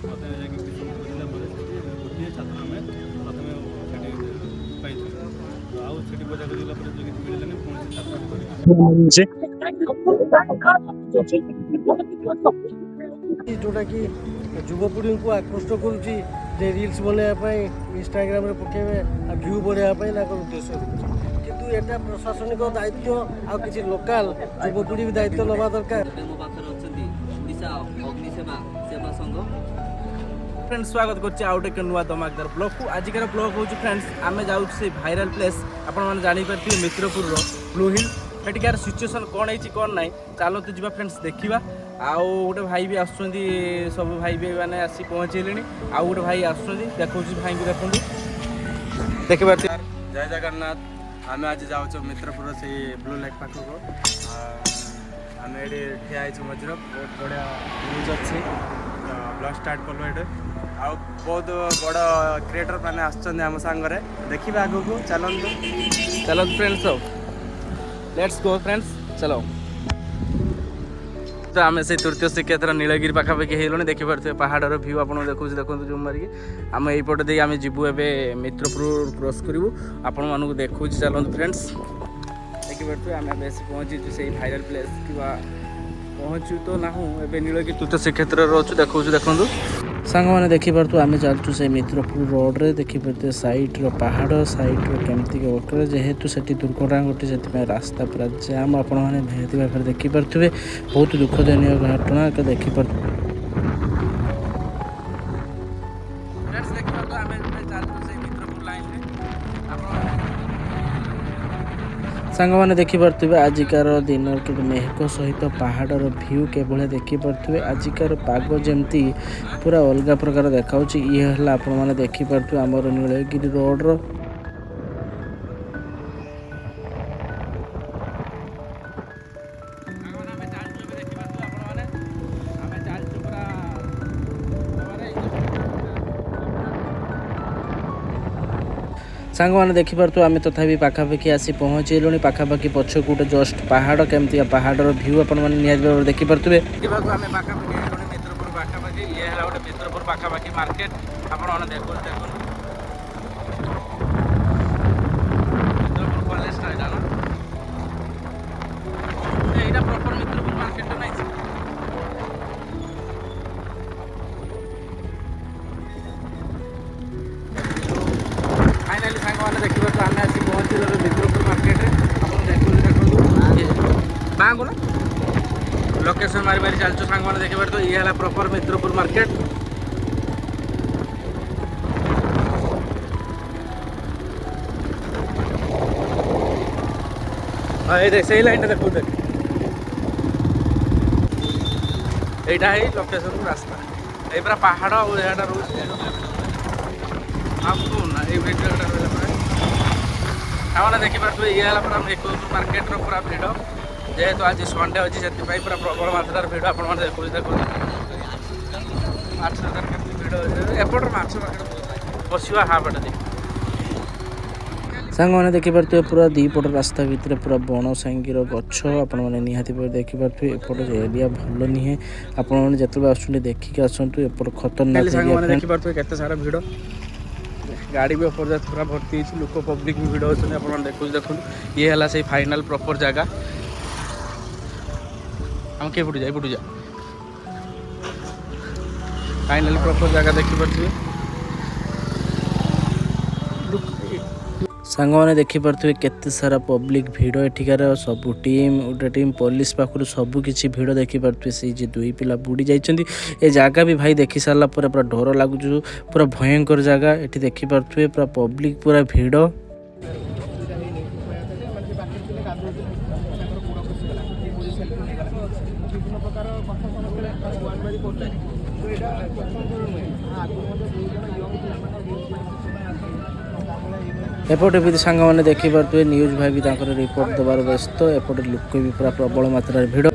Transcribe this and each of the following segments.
ମୋତେ ଯାଇକି କିଛି ସମୟ ବୁଲିଲା ପରେ ସେଠି ଗୋଟିଏ ଛାତ୍ର ଆମେ ପ୍ରଥମେ ସେଠି ପାଇଥିଲୁ। ଆଉ ସେଠି ବଜା କରିଲା ପରେ ଯଦି କିଛି ମିଳିଲାନି ପୁଣି ସେ ଛାତ୍ର କରିକି जोटा कि युवपीढ़ी को आकृष्ट करुच्ची रिल्स बनवाई इंस्टाग्राम पकेबे आ भ्यू बढ़ाई उद्देश्य किंतु एटा प्रशासनिक दायित्व आ किसी लोकल युवपीढ़ी भी दायित्व नवा दरकार। फ्रेंड्स स्वागत करछि आउट एक नुआ धमाकेदार ब्लॉग को। आजिकार ब्लॉग हूँ फ्रेंड्स आम जाऊँ से भाइराल प्लेस आपने जापर मित्रपुर ब्लू हिल सेठिकार सिचुएसन कौन है कौन ना चलते जी फ्रेंड्स देखा। आउ गोटे भाई भी आसुँच सब भाई भी मैंने आसी पहुँचेले आउ गोटे भाई आसुँच देखा भाई को देखो देखिए जय जगन्नाथ। आम आज जाऊँ मित्रपुर से ब्लू लेक पाखक आम ये ठिया मझे बहुत बढ़िया न्यूज अच्छी ब्लॉग स्टार्ट कलु ये आउ बहुत बड़ क्रिएटर मैंने आम सांगे देखा आग को चलते चलो फ्रेंड्स लेट्स गो फ्रेंड्स चलो। तो आम से तृतीय श्रीक्षेत्र नीलगिरी पाखापाखि होलुनि देखिपे पहाड़र भ्यू आप देखो देखो जूम मारिकी आम यपटे दे आम जीवु ए मित्रपुर क्रॉस करूँ आपण मानक देखा चलते फ्रेंड्स देखिपे आम बेस पहुँची से भाइराल प्लेस कि पहुँचू तो ना ए नीलगिरी तृतीय श्रीक्षेत्र अच्छु देखा देखूँ सांग मैंने देखिपे आम चलचु से मित्रपुर रोड रे देखिपे साइड्र पहाड़ साइड्र केमती अटो जेहेतु से दुर्घटना घटी से रास्ता पूरा जाम आपण मैंने निहती भाव देखिपे बहुत दुखदनीय घटना देखिपे। सांग मैंने देखिपे आजिकार दिन मेघ सहित पहाड़र भ्यू केवल देखिपे आजिकार पाग जमती पूरा अलग प्रकार देखा ये है आपण मैंने देखिपे आमर नीलगिरी रोड्र सांग मैंने देखिपे आम तथापि पाखापाखि आसी पहुँचलु पाखापाखि पछ गोटे जस्ट पहाड़ केमती पहाड़र भ्यू आपने देखिपे मित्रपुर पाखापाखि ये है गोटे मित्रपुर पाखापाखि मार्केट आपन देखो मित्रपुर कॉलेज ना यहाँ प्रॉपर मित्रपुर मार्केट नहीं फाइनाली सांग मैंने देखिए आम आसी पहुँचल मित्रपुर मार्केट देखो बाँ को ना लोकेशन मारी मारी चलचु सांग मैंने देखिए तो ये है प्रॉपर मित्रपुर मार्केट। हाँ ये से लाइन देखो यहाँ है लोकेशन रास्ता ये पूरा पहाड़ और यहाँ रोज आपको ना ये भिडियोटा रहा देखिपे ये है पूरा मित्रपुर मार्केट पूरा भिड़ जेहेतु आज संडे अच्छी से पूरा प्रबल मात्रार भिड़ आप देखो देखो माछ भिड़ एपटर माछ बसवा हापटे देख सांग मैंने देखिपे पूरा दीपट रास्ता भितर पूरा बण सांगीर गछ आपने निहाती देखिपे एपट एरिया भल नुहे आपने जो आसुँच देखिक आसतु एपट खतरनाक देखिपे केते सारा भिड़ गाड़ी भी अपर पूरा भर्ती लोक पब्लिक भी भिड़ अच्छे आप देखो देखो ये है से फाइनाल प्रॉपर जगह हम किए फुटी जा फाइनाल प्रॉपर जगह देखिपे सांग मैंने देखिपे केते सारा पब्लिक भिड़ एठिकार सब टीम गोटे टीम पुलिस पाखु सब किसी भिड़ देखिपे से दुई पिला बुड़ी जाइछन्ति ए जगह भी भाई देखि सारा पूरा डर लगुच पूरा भयंकर जगह ये देखिपे पूरा पब्लिक पूरा भिड़ एपटे भी सांग मैंने देखिपे न्यूज भाई भी रिपोर्ट देवार व्यस्त एपटे लोक भी पूरा प्रबल मात्रा भिड़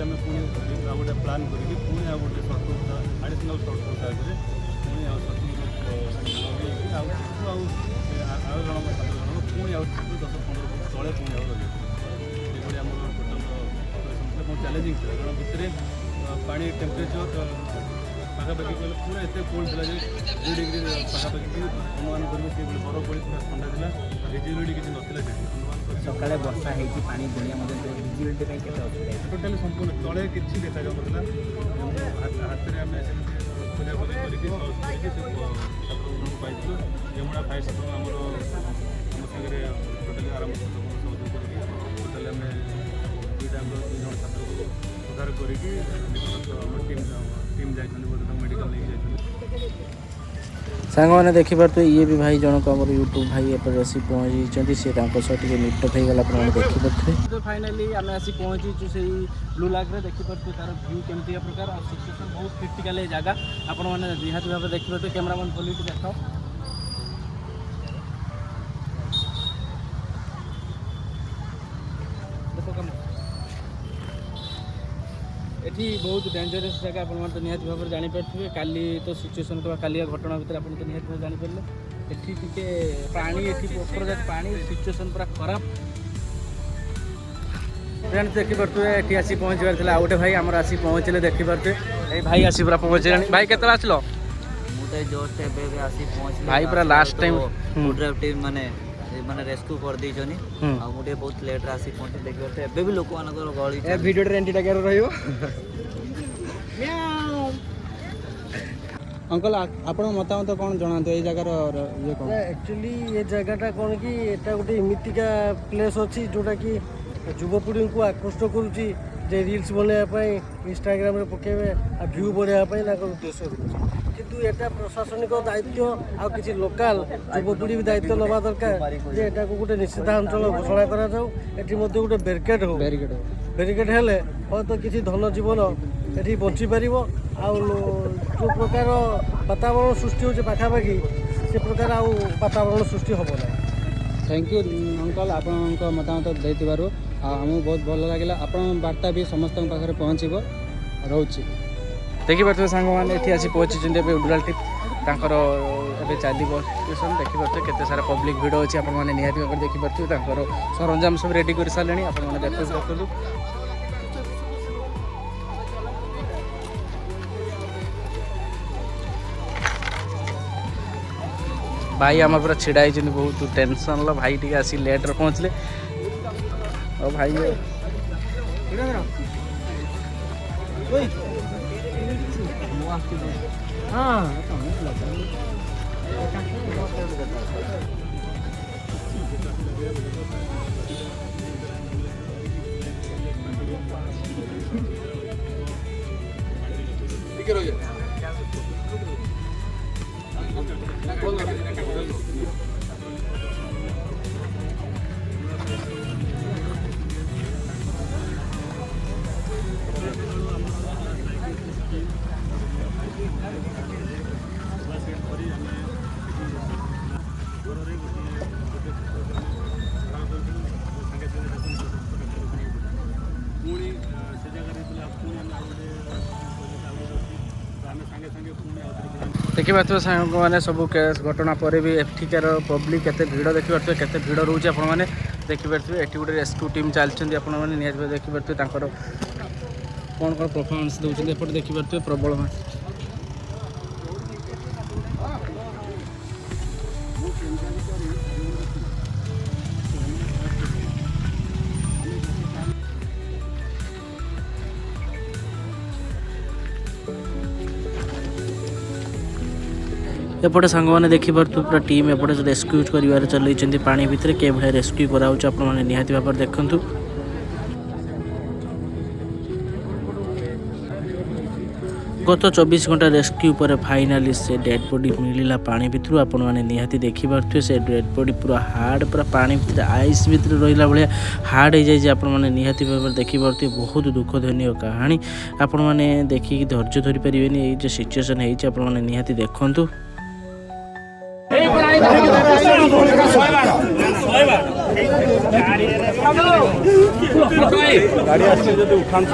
ଭିତରେ ଆମେ ପୁଣି ଆଉ ଗୋଟେ ପ୍ଲାନ୍ କରିକି ପୁଣି ଆଉ ଗୋଟେ ସର୍ଟକଟ୍ ଆଡ଼ିସନାଲ୍ ସର୍ଟକଟ୍ ସାହାଯ୍ୟରେ ପୁଣି ଆଉ ସର୍ଟକଟ୍ ଲଗେଇକି ଆଉ ସେଠୁ ଆଉ ଜଣଙ୍କ 7 ଜଣଙ୍କ ପୁଣି ଆଉ 10-15 ଫୁଟ ତଳେ ପୁଣି ଆଉ ଲଗେଇବୁ। ଏଭଳି ଆମର ଟୋଟାଲ୍ ଅପରେସନ୍ ଥିଲା। ବହୁତ ଚ୍ୟାଲେଞ୍ଜିଂ ଥିଲା କାରଣ ଭିତରେ ପାଣି ଟେମ୍ପରେଚର୍ ପାଖାପାଖି କହିଲେ ପୁରା ଏତେ କୋଲ୍ଡ ଥିଲା ଯେ 2 ଡିଗ୍ରୀ ପାଖାପାଖି ଅନୁମାନ କରିବେ ସେଭଳି ବରଫ ପଡ଼ି ପୁରା ଥଣ୍ଡା ଥିଲା। ଭିଜିବିଲିଟି କିଛି ନଥିଲା ସେଠି ଅନୁମାନ କରି ସକାଳେ ବର୍ଷା ହେଇଛି ପାଣି ବୁଣିଆ ମଧ୍ୟ ଭିଜିବିଲିଟି ପାଇଁ କେତେ ଅସୁବିଧା ହେଇଛି? ଟୋଟାଲି ସମ୍ପୂର୍ଣ୍ଣ ତଳେ କିଛି ଦେଖାଯାଉନଥିଲା। ହାତରେ ଆମେ ସେମିତି ଖୋଜାଖୋଜି କରିକି ସର୍ଚ୍ଚ କରିକି ସେ ଛାତ୍ରମାନଙ୍କୁ ପାଇଥିଲୁ। ଯମୁନା ଫାୟାର ଷ୍ଟେସନ୍ ଆମର ଆମ ସାଙ୍ଗରେ ଟୋଟାଲି ଆରମ୍ଭ ସହଯୋଗ କରିକି ଟୋଟାଲି ଆମେ 2 ଜଣ ଛାତ୍ରକୁ ଉଦ୍ଧାର କରିକି ଆମ ଟିମ୍ ଯାଇଛନ୍ତି ବୋଧେ ତାଙ୍କୁ ମେଡ଼ିକାଲ ନେଇକି ଯାଇଛନ୍ତି। ସାଙ୍ଗମାନେ ଦେଖିପାରୁଥିବେ ଇଏ ବି ଭାଇ ଜଣକ ଆମର ୟୁଟ୍ୟୁବ୍ ଭାଇ ଏପଟେ ଆସି ପହଞ୍ଚିଛନ୍ତି। ସେ ତାଙ୍କ ସହ ଟିକେ ମିଟଅପ୍ ହେଇଗଲା ଆପଣମାନେ ଦେଖିପାରୁଥିବେ। ଫାଇନାଲି ଆମେ ଆସି ପହଞ୍ଚିଛୁ ସେଇ ବ୍ଲୁ ଲାଗ୍ରେ। ଦେଖିପାରୁଥିବେ ତାର ଭ୍ୟୁ କେମିତିକା ପ୍ରକାର ଆଉ ସିଚୁଏସନ୍ ବହୁତ କ୍ରିଟିକାଲ ଏ ଜାଗା। ଆପଣମାନେ ନିହାତି ଭାବେ ଦେଖିପାରୁଥିବେ। କ୍ୟାମେରାମ୍ୟାନ୍ ଭଲିକି ଦେଖାଅ। ଏଠି ବହୁତ ଡେଞ୍ଜରସ୍ ଜାଗା ଆପଣମାନେ ତ ନିହାତି ଭାବରେ ଜାଣିପାରୁଥିବେ। କାଲି ତ ସିଚୁଏସନ୍ କିମ୍ବା କାଲିଆ ଘଟଣା ଭିତରେ ଆପଣ ତ ନିହାତି ଭାବରେ ଜାଣିପାରିଲେ। ଏଠି ଟିକେ ପାଣି ଏଠି ଉପର ଯାକ ପାଣି ସିଚୁଏସନ୍ ପୁରା ଖରାପ। ଫ୍ରେଣ୍ଡସ୍ ଦେଖିପାରୁଥିବେ ଏଠି ଆସି ପହଞ୍ଚିବାର ଥିଲା ଆଉ ଗୋଟେ ଭାଇ ଆମର ଆସି ପହଞ୍ଚିଲେ ଦେଖିପାରୁଥିବେ। ଏଇ ଭାଇ ଆସି ପୁରା ପହଞ୍ଚିଲାଣି। ଭାଇ କେତେବେଳେ ଆସିଲ? ମୁଁ ତ ଜଷ୍ଟ ଏବେ ଆସି ପହଞ୍ଚିଲି। ଭାଇ ପୁରା ଲାଷ୍ଟ ଟାଇମ୍ ଫୁଡ୍ ଟିମ୍ ମାନେ ରେସ୍କ୍ୟୁ କରିଦେଇଛନ୍ତି। ଆଉ ମୁଁ ଟିକେ ବହୁତ ଲେଟ୍ରେ ଆସି ପହଞ୍ଚିଲି। ଦେଖିପାରୁଥିବେ ଏବେ ବି ଲୋକମାନଙ୍କର ଗହଳି। ଭିଡ଼ିଓରେ ଏଣ୍ଟ୍ରିଟା କେବେ ରହିବ? ଅଙ୍କଲ ଆପଣଙ୍କ ମତାମତ କ'ଣ ଜଣାନ୍ତୁ ଏଇ ଜାଗାର ଇଏ କ'ଣ? ଆକ୍ଚୁଆଲି ଏ ଜାଗାଟା କ'ଣ କି ଏଟା ଗୋଟେ ଏମିତିକା ପ୍ଲେସ୍ ଅଛି ଯେଉଁଟାକି ଯୁବପିଢ଼ିଙ୍କୁ ଆକୃଷ୍ଟ କରୁଛି ଯେ ରିଲ୍ସ ବନେଇବା ପାଇଁ ଇନଷ୍ଟାଗ୍ରାମରେ ପକାଇବେ ଆଉ ଭ୍ୟୁ ବଢ଼ାଇବା ପାଇଁ ତାଙ୍କର ଉଦ୍ଦେଶ୍ୟ ରହୁଛି। କିନ୍ତୁ ଏଟା ପ୍ରଶାସନିକ ଦାୟିତ୍ୱ ଆଉ କିଛି ଲୋକାଲ ଯୁବପିଢ଼ି ବି ଦାୟିତ୍ୱ ନେବା ଦରକାର ଯେ ଏଟାକୁ ଗୋଟେ ନିଷିଦ୍ଧାଞ୍ଚଳ ଘୋଷଣା କରାଯାଉ। ଏଠି ମଧ୍ୟ ଗୋଟେ ବ୍ୟାରିକେଡ୍ ହଉ। ବ୍ୟାରିକେଡ୍ ହେଲେ ହয়তো କିଛି ଧନ ଜୀବନ ଏଠି ବଞ୍ଚିପାରିବ। ଆଉ ଯେଉଁ ପ୍ରକାର ବାତାବରଣ ସୃଷ୍ଟି ହେଉଛି ପାଖାପାଖି ସେ ପ୍ରକାର ଆଉ ବାତାବରଣ ସୃଷ୍ଟି ହେବ ନାହିଁ। ଥ୍ୟାଙ୍କ ୟୁ ଅଙ୍କଲ ଆପଣଙ୍କ ମତାମତ ଦେଇଥିବାରୁ। ଆଉ ଆମକୁ ବହୁତ ଭଲ ଲାଗିଲା। ଆପଣଙ୍କ ବାର୍ତ୍ତା ବି ସମସ୍ତଙ୍କ ପାଖରେ ପହଞ୍ଚିବ। ରହୁଛି। ଦେଖିପାରୁଥିବେ ସାଙ୍ଗମାନେ ଏଠି ଆସି ପହଞ୍ଚିଛନ୍ତି ଏବେ ଉଡ୍ରାଲ ଟିପ୍ ତାଙ୍କର ଏବେ ଚାଲିବ ସିଚୁଏସନ୍। ଦେଖିପାରୁଥିବେ କେତେ ସାରା ପବ୍ଲିକ୍ ଭିଡ଼ ଅଛି। ଆପଣମାନେ ନିହାତି ଭାବରେ ଦେଖିପାରୁଥିବେ ତାଙ୍କର ସରଞ୍ଜାମ ସବୁ ରେଡ଼ି କରିସାରିଲେଣି। ଆପଣମାନେ ଦେଖନ୍ତୁ। ଭାଇ ଆମ ପୁରା ଛିଡ଼ା ହେଇଛନ୍ତି ବହୁତ ଟେନସନ୍ର। ଭାଇ ଟିକେ ଆସି ଲେଟ୍ରେ ପହଞ୍ଚିଲେ। ଆଉ ଭାଇ ଦେଖିପାରୁଥିବେ ସାଙ୍ଗମାନେ ସବୁ କେସ୍ ଘଟଣା ପରେ ବି ଏଠିକାର ପବ୍ଲିକ୍ କେତେ ଭିଡ଼ ଦେଖିପାରୁଥିବେ କେତେ ଭିଡ଼ ରହୁଛି। ଆପଣମାନେ ଦେଖିପାରୁଥିବେ ଏଠି ଗୋଟେ ରେସ୍କ୍ୟୁ ଟିମ୍ ଚାଲିଛନ୍ତି। ଆପଣମାନେ ନିହାତି ଭାବେ ଦେଖିପାରୁଥିବେ ତାଙ୍କର କ'ଣ ପରଫର୍ମାନ୍ସ ଦେଉଛନ୍ତି। ଏପଟେ ଦେଖିପାରୁଥିବେ ପ୍ରବଳ एपटे सांगने देखिपे पूरा टीम एपटे रेस्क्यू कर चलती पानी भितर के भाई रेस्क्यू कराऊँ आप निहाती भाव देखु। गत 24 घंटा रेस्क्यू पर फाइनाली से डेड बॉडी मिलला पानी भितर आपण मैंने निहाती देखिपे से डेड बॉडी पूरा हार्ड पूरा पानी भितर आइस भितर रहा भाया हार्ड हो जाए आपने निहाती भाव देखिपे बहुत दुखदनीय कहानी आपण मैंने देखिक धैर्य धरी पारे ये सिचुएसन है निहाती देखु। गाड़ी आस उठान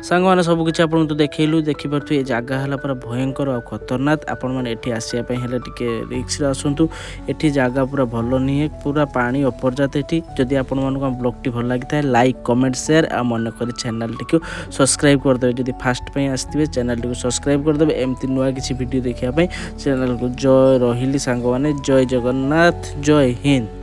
ସାଙ୍ଗମାନେ ସବୁକିଛି ଆପଣଙ୍କୁ ତ ଦେଖେଇଲୁ ଦେଖିପାରୁଥିବେ ଏ ଜାଗା ହେଲା ପୁରା ଭୟଙ୍କର ଆଉ ଖତରନାକ ଆପଣମାନେ ଏଠି ଆସିବା ପାଇଁ ହେଲେ ଟିକେ ରିକ୍ସରେ ଆସନ୍ତୁ ଏଠି ଜାଗା ପୁରା ଭଲ ନୁହେଁ ପୁରା ପାଣି ଅପର୍ଯାପ୍ତ ଏଠି ଯଦି ଆପଣମାନଙ୍କୁ ଆମ ବ୍ଲଗ୍ଟି ଭଲ ଲାଗିଥାଏ ଲାଇକ୍ କମେଣ୍ଟ ସେୟାର ଆଉ ମନେକରି ଚ୍ୟାନେଲଟିକୁ ସବସ୍କ୍ରାଇବ୍ କରିଦେବେ ଯଦି ଫାଷ୍ଟ ପାଇଁ ଆସିଥିବେ ଚ୍ୟାନେଲଟିକୁ ସବସ୍କ୍ରାଇବ୍ କରିଦେବେ ଏମିତି ନୂଆ କିଛି ଭିଡ଼ିଓ ଦେଖିବା ପାଇଁ ଚ୍ୟାନେଲକୁ ଜୟ ରହିଲି ସାଙ୍ଗମାନେ ଜୟ ଜଗନ୍ନାଥ ଜୟ ହିନ୍ଦ।